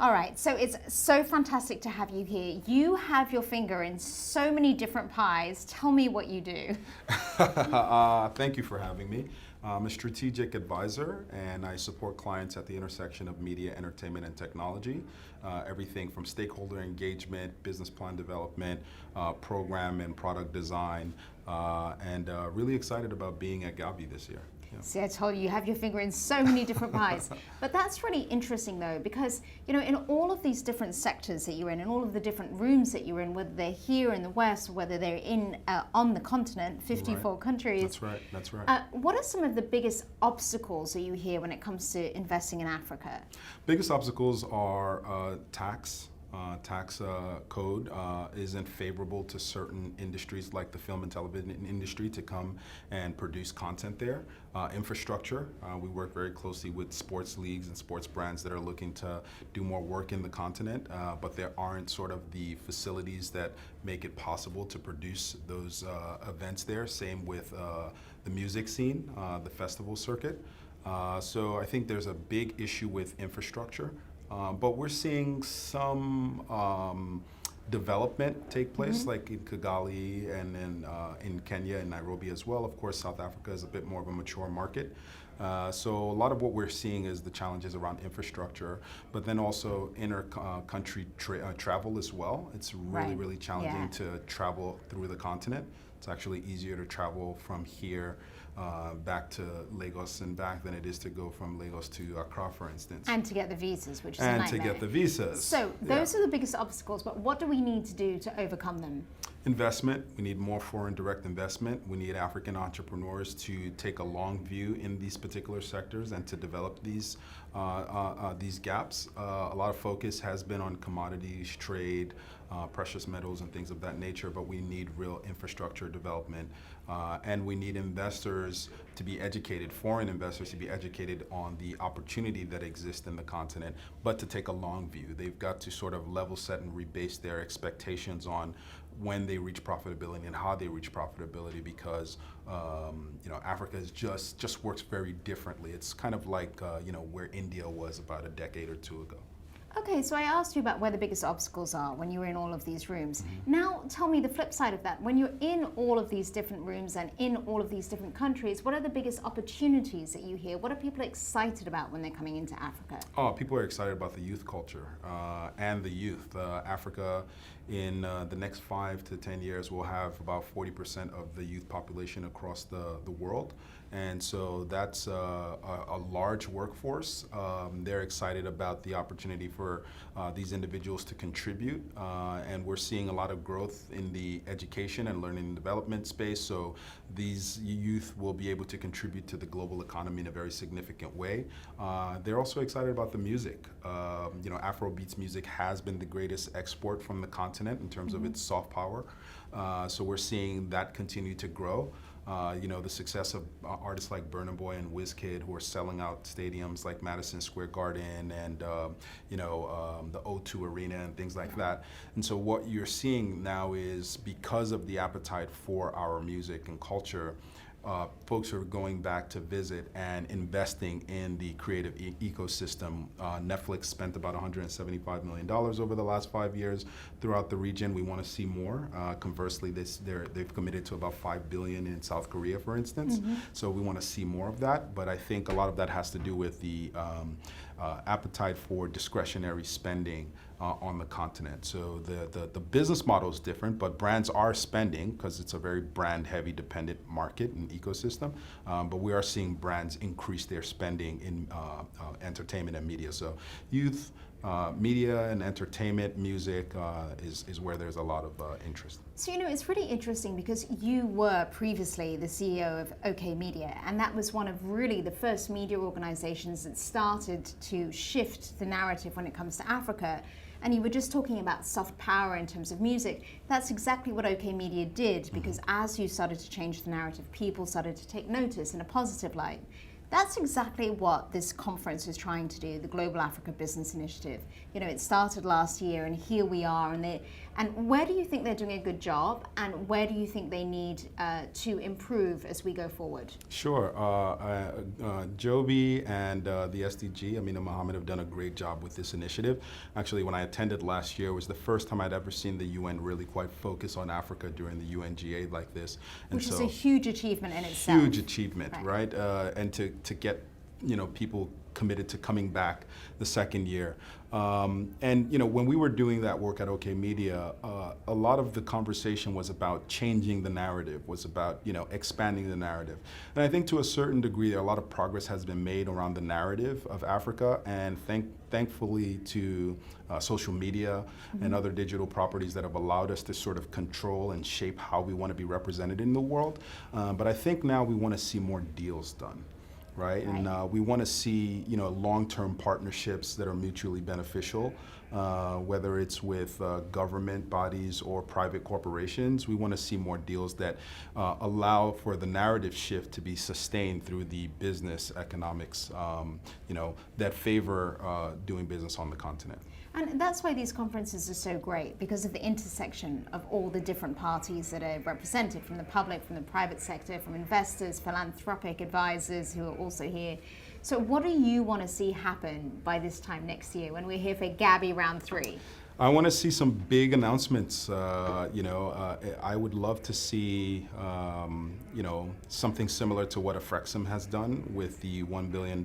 All right, so it's so fantastic to have you here. You have your finger in so many different pies. Tell me what you do. Thank you for having me. I'm a strategic advisor and I support clients at the intersection of media, entertainment, and technology. Everything from stakeholder engagement, business plan development, program and product design, and really excited about being at Gavi this year. Yeah. See, I told you, you have your finger in so many different pies. But that's really interesting though, because you know, in all of these different sectors that you're in all of the different rooms that you're in, whether they're here in the West, whether they're in on the continent, 54 countries. That's right, that's right. What are some of the biggest obstacles that you hear when it comes to investing in Africa? Biggest obstacles are tax. Tax code isn't favorable to certain industries like the film and television industry to come and produce content there. Infrastructure, we work very closely with sports leagues and sports brands that are looking to do more work in the continent, but there aren't sort of the facilities that make it possible to produce those events there. Same with the music scene, the festival circuit. So I think there's a big issue with infrastructure. But we're seeing some development take place, like in Kigali and then in Kenya and Nairobi as well. Of course, South Africa is a bit more of a mature market. So a lot of what we're seeing is the challenges around infrastructure, but then also inter-country travel as well. It's really, really challenging to travel through the continent. It's actually easier to travel from here back to Lagos and back than it is to go from Lagos to Accra, for instance. And to get the visas, which is a nightmare. And to get the visas. So those are the biggest obstacles, but what do we need to do to overcome them? Investment. We need more foreign direct investment. We need African entrepreneurs to take a long view in these particular sectors and to develop these gaps. A lot of focus has been on commodities, trade, precious metals and things of that nature, but we need real infrastructure development. And we need investors to be educated, foreign investors to be educated on the opportunity that exists in the continent, but to take a long view. They've got to sort of level set and rebase their expectations on when they reach profitability and how they reach profitability, because you know, Africa is just works very differently. It's kind of like you know, where India was about a decade or two ago. Okay, so I asked you about where the biggest obstacles are when you're in all of these rooms. Now tell me the flip side of that. When you're in all of these different rooms and in all of these different countries, what are the biggest opportunities that you hear? What are people excited about when they're coming into Africa? Oh, people are excited about the youth culture and the youth. Africa in the next 5 to 10 years will have about 40% of the youth population across the world. And so that's a large workforce. They're excited about the opportunity for these individuals to contribute. And we're seeing a lot of growth in the education and learning and development space. So these youth will be able to contribute to the global economy in a very significant way. They're also excited about the music. You know, Afrobeats music has been the greatest export from the continent in terms of its soft power. So we're seeing that continue to grow. You know, the success of artists like Burna Boy and Wizkid, who are selling out stadiums like Madison Square Garden and you know, the O2 Arena and things like that. And so what you're seeing now is, because of the appetite for our music and culture, folks are going back to visit and investing in the creative ecosystem. Netflix spent about $175 million over the last 5 years throughout the region. We want to see more. Conversely, they've committed to about $5 billion in South Korea, for instance. So we want to see more of that. But I think a lot of that has to do with the appetite for discretionary spending on the continent. So the business model is different, but brands are spending because it's a very brand-heavy dependent market and ecosystem. But we are seeing brands increase their spending in entertainment and media. So youth, media and entertainment, music is where there's a lot of interest. So, you know, it's really interesting because you were previously the CEO of Oke Media, and that was one of really the first media organizations that started to shift the narrative when it comes to Africa. And you were just talking about soft power in terms of music. That's exactly what Oke Media did, because as you started to change the narrative, people started to take notice in a positive light. That's exactly what this conference is trying to do, the Global Africa Business Initiative. You know, it started last year and here we are, and And where do you think they're doing a good job, and where do you think they need to improve as we go forward? Sure. Joby and the SDG, Amina Mohammed, have done a great job with this initiative. Actually, when I attended last year, it was the first time I'd ever seen the UN really quite focus on Africa during the UNGA like this. And which is a huge achievement in itself. Huge achievement, right? And to get people committed to coming back the second year. And when we were doing that work at OK Media, a lot of the conversation was about changing the narrative, was about expanding the narrative. And I think to a certain degree, a lot of progress has been made around the narrative of Africa, and thankfully to social media and other digital properties that have allowed us to sort of control and shape how we want to be represented in the world. But I think now we want to see more deals done. Right? And we want to see, long-term partnerships that are mutually beneficial, whether it's with government bodies or private corporations. We want to see more deals that allow for the narrative shift to be sustained through the business economics, that favor doing business on the continent. And that's why these conferences are so great, because of the intersection of all the different parties that are represented, from the public, from the private sector, from investors, philanthropic advisors who are also here. So what do you want to see happen by this time next year when we're here for Gabi Round 3? I want to see some big announcements. I would love to see, something similar to what Afrexim has done with the $1 billion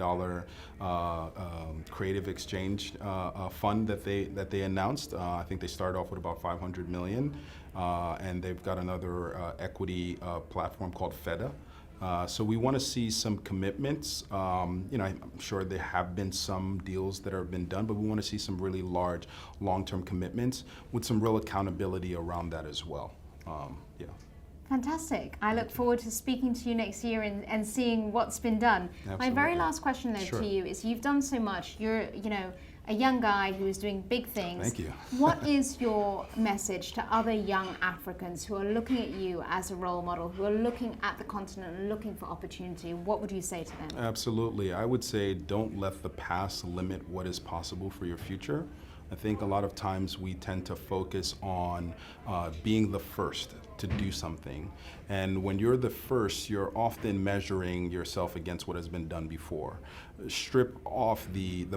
creative exchange fund that they announced. I think they started off with about 500 million, and they've got another equity platform called FEDA. So we want to see some commitments. I'm sure there have been some deals that have been done, but we want to see some really large, long-term commitments with some real accountability around that as well. Fantastic. I look forward to speaking to you next year and seeing what's been done. Absolutely. My very last question though to you is, you've done so much. You're, a young guy who is doing big things. Thank you. What is your message to other young Africans who are looking at you as a role model, who are looking at the continent and looking for opportunity? What would you say to them? Absolutely. I would say don't let the past limit what is possible for your future. I think a lot of times we tend to focus on being the first to do something. And when you're the first, you're often measuring yourself against what has been done before. Strip off the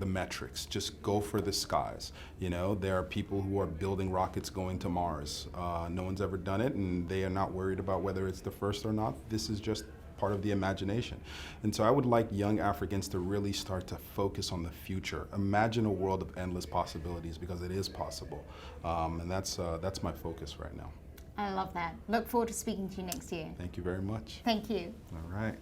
metrics. Just go for the skies. There are people who are building rockets going to Mars. No one's ever done it, and they are not worried about whether it's the first or not. This is just part of the imagination. And so I would like young Africans to really start to focus on the future. Imagine a world of endless possibilities, because it is possible. And that's my focus right now. I love that. Look forward to speaking to you next year. Thank you very much. Thank you. All right.